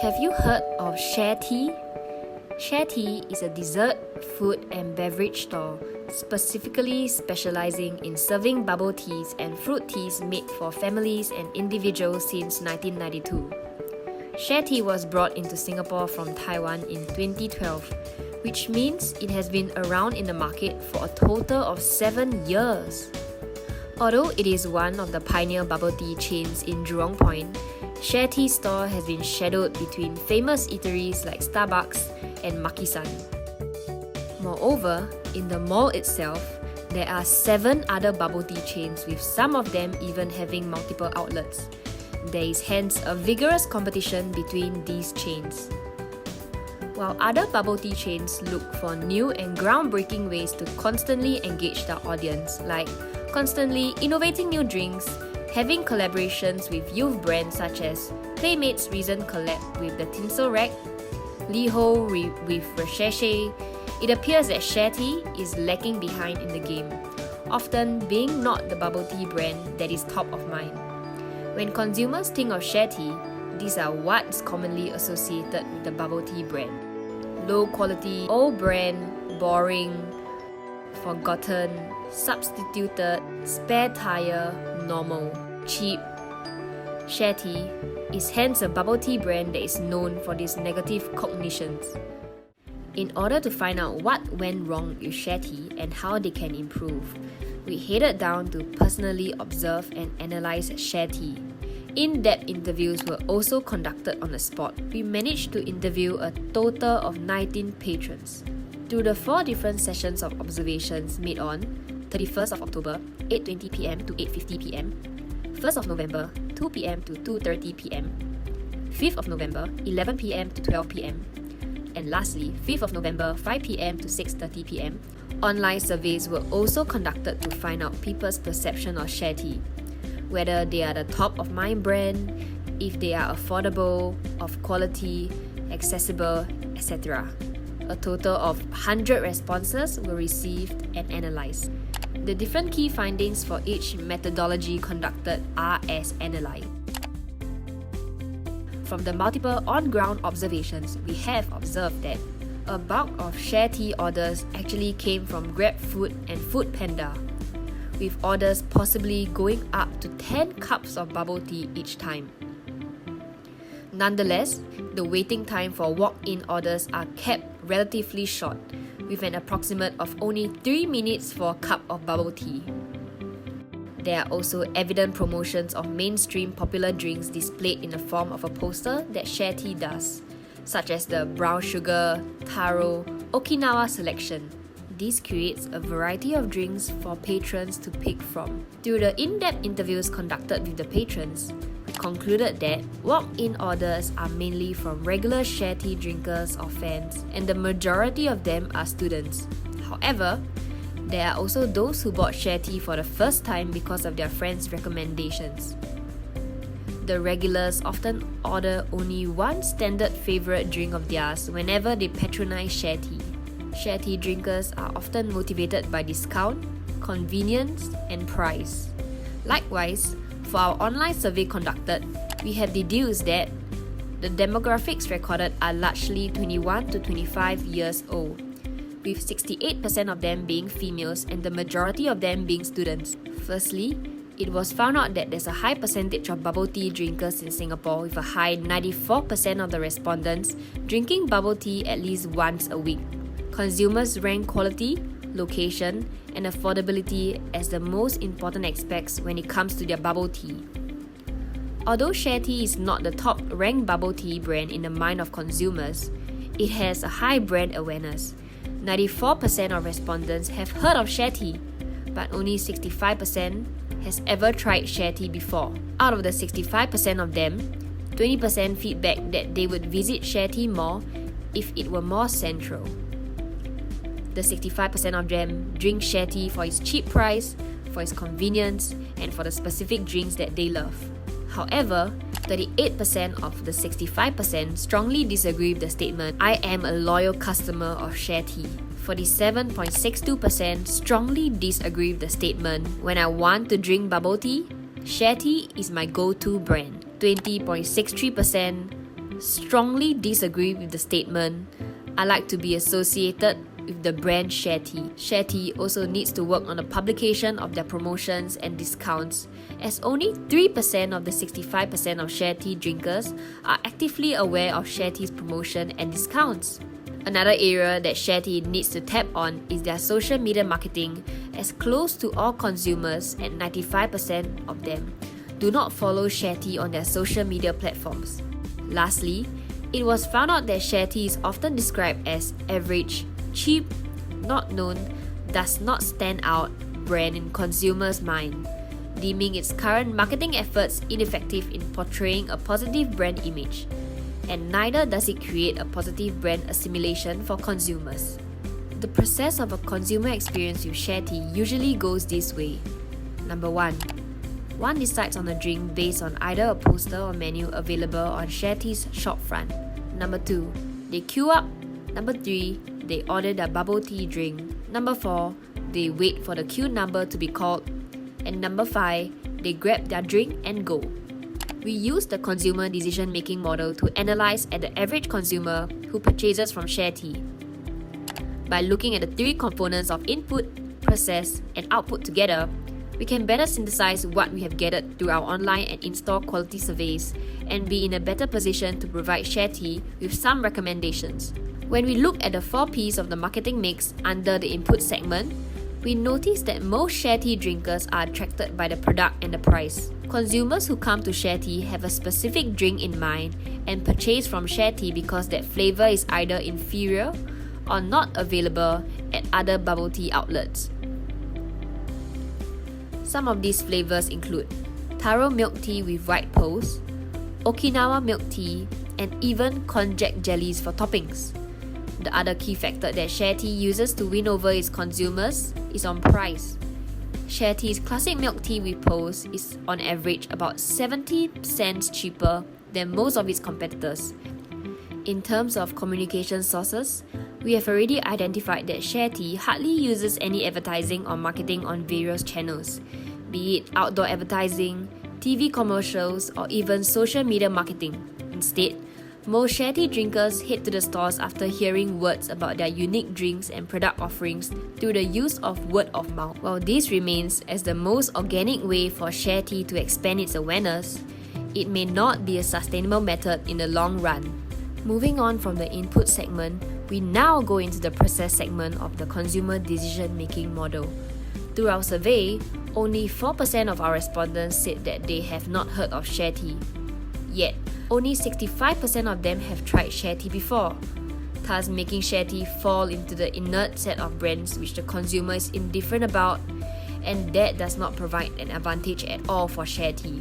Have you heard of Sharetea? Sharetea is a dessert, food and beverage store specifically specializing in serving bubble teas and fruit teas made for families and individuals since 1992. Sharetea was brought into Singapore from Taiwan in 2012, which means it has been around in the market for a total of 7 years. Although it is one of the pioneer bubble tea chains in Jurong Point, Sharetea store has been shadowed between famous eateries like Starbucks and Maki-san. Moreover, in the mall itself, there are 7 other bubble tea chains, with some of them even having multiple outlets. There is hence a vigorous competition between these chains. While other bubble tea chains look for new and groundbreaking ways to constantly engage their audience, like constantly innovating new drinks, having collaborations with youth brands such as Playmates' recent collab with the Tinsel Rack, LiHo with Sharetea, it appears that Sharetea is lacking behind in the game, often being not the bubble tea brand that is top of mind. When consumers think of Sharetea, these are what's commonly associated with the bubble tea brand. Low quality, old brand, boring, forgotten, substituted, spare tire, normal, cheap. Sharetea is hence a bubble tea brand that is known for these negative cognitions. In order to find out what went wrong with Sharetea and how they can improve, we headed down to personally observe and analyze Sharetea. In-depth interviews were also conducted on the spot. We managed to interview a total of 19 patrons. Through the 4 different sessions of observations made on 31st of October, 8:20 p.m. to 8:50 p.m, 1st of November, 2 p.m. to 2:30 p.m, 5th of November, 11 p.m. to 12 p.m, and lastly, 5th of November, 5 p.m. to 6:30 p.m. Online surveys were also conducted to find out people's perception of Sharetea, whether they are the top of mind brand, if they are affordable, of quality, accessible, etc. A total of 100 responses were received and analysed. The different key findings for each methodology conducted are as analysed. From the multiple on-ground observations, we have observed that a bulk of Sharetea orders actually came from GrabFood and Foodpanda, with orders possibly going up to 10 cups of bubble tea each time. Nonetheless, the waiting time for walk-in orders are kept relatively short, with an approximate of only 3 minutes for a cup of bubble tea. There are also evident promotions of mainstream popular drinks displayed in the form of a poster that Sharetea does, such as the brown sugar, taro, Okinawa selection. This creates a variety of drinks for patrons to pick from. Through the in-depth interviews conducted with the patrons, we concluded that walk-in orders are mainly from regular Sharetea drinkers or fans, and the majority of them are students. However, there are also those who bought Sharetea for the first time because of their friends' recommendations. The regulars often order only one standard favourite drink of theirs whenever they patronize Sharetea. Sharetea drinkers are often motivated by discount, convenience, and price. Likewise, for our online survey conducted, we have deduced that the demographics recorded are largely 21 to 25 years old, with 68% of them being females and the majority of them being students. Firstly, it was found out that there's a high percentage of bubble tea drinkers in Singapore, with a high 94% of the respondents drinking bubble tea at least once a week. Consumers rank quality, location, and affordability as the most important aspects when it comes to their bubble tea. Although Sharetea is not the top-ranked bubble tea brand in the mind of consumers, it has a high brand awareness. 94% of respondents have heard of Sharetea, but only 65% has ever tried Sharetea before. Out of the 65% of them, 20% feedback that they would visit Sharetea more if it were more central. The 65% of them drink Sharetea for its cheap price, for its convenience, and for the specific drinks that they love. However, 38% of the 65% strongly disagree with the statement, "I am a loyal customer of Sharetea." 47.62% strongly disagree with the statement, "When I want to drink bubble tea, Sharetea is my go-to brand." 20.63% strongly disagree with the statement, "I like to be associated with the brand Sharetea." Sharetea also needs to work on the publication of their promotions and discounts, as only 3% of the 65% of Sharetea drinkers are actively aware of Sharetea's promotion and discounts. Another area that Sharetea needs to tap on is their social media marketing, as close to all consumers and 95% of them do not follow Sharetea on their social media platforms. Lastly, it was found out that Sharetea is often described as average, cheap, not known, does not stand out brand in consumers' mind, deeming its current marketing efforts ineffective in portraying a positive brand image, and neither does it create a positive brand assimilation for consumers. The process of a consumer experience with Sharetea usually goes this way. Number 1. One decides on a drink based on either a poster or menu available on Sharetea's shopfront. Number 2. They queue up. Number 3. They order their bubble tea drink. Number 4. They wait for the queue number to be called. And number 5. They grab their drink and go. We use the consumer decision-making model to analyze at the average consumer who purchases from Sharetea. By looking at the 3 components of input, process, and output together, we can better synthesize what we have gathered through our online and in-store quality surveys and be in a better position to provide Sharetea with some recommendations. When we look at the 4 P's of the marketing mix under the input segment, we notice that most Sharetea drinkers are attracted by the product and the price. Consumers who come to Sharetea have a specific drink in mind and purchase from Sharetea because that flavour is either inferior or not available at other bubble tea outlets. Some of these flavours include taro milk tea with white pearls, Okinawa milk tea, and even konjac jellies for toppings. The other key factor that Sharetea uses to win over its consumers is on price. Sharetea's classic milk tea with pearls is on average about 70 cents cheaper than most of its competitors. In terms of communication sources, we have already identified that Sharetea hardly uses any advertising or marketing on various channels, be it outdoor advertising, TV commercials, or even social media marketing. Instead, most Sharetea drinkers head to the stores after hearing words about their unique drinks and product offerings through the use of word of mouth. While this remains as the most organic way for Sharetea to expand its awareness, it may not be a sustainable method in the long run. Moving on from the input segment, we now go into the process segment of the consumer decision-making model. Through our survey, only 4% of our respondents said that they have not heard of Sharetea. Yet, only 65% of them have tried Sharetea before, thus making Sharetea fall into the inert set of brands which the consumer is indifferent about, and that does not provide an advantage at all for Sharetea.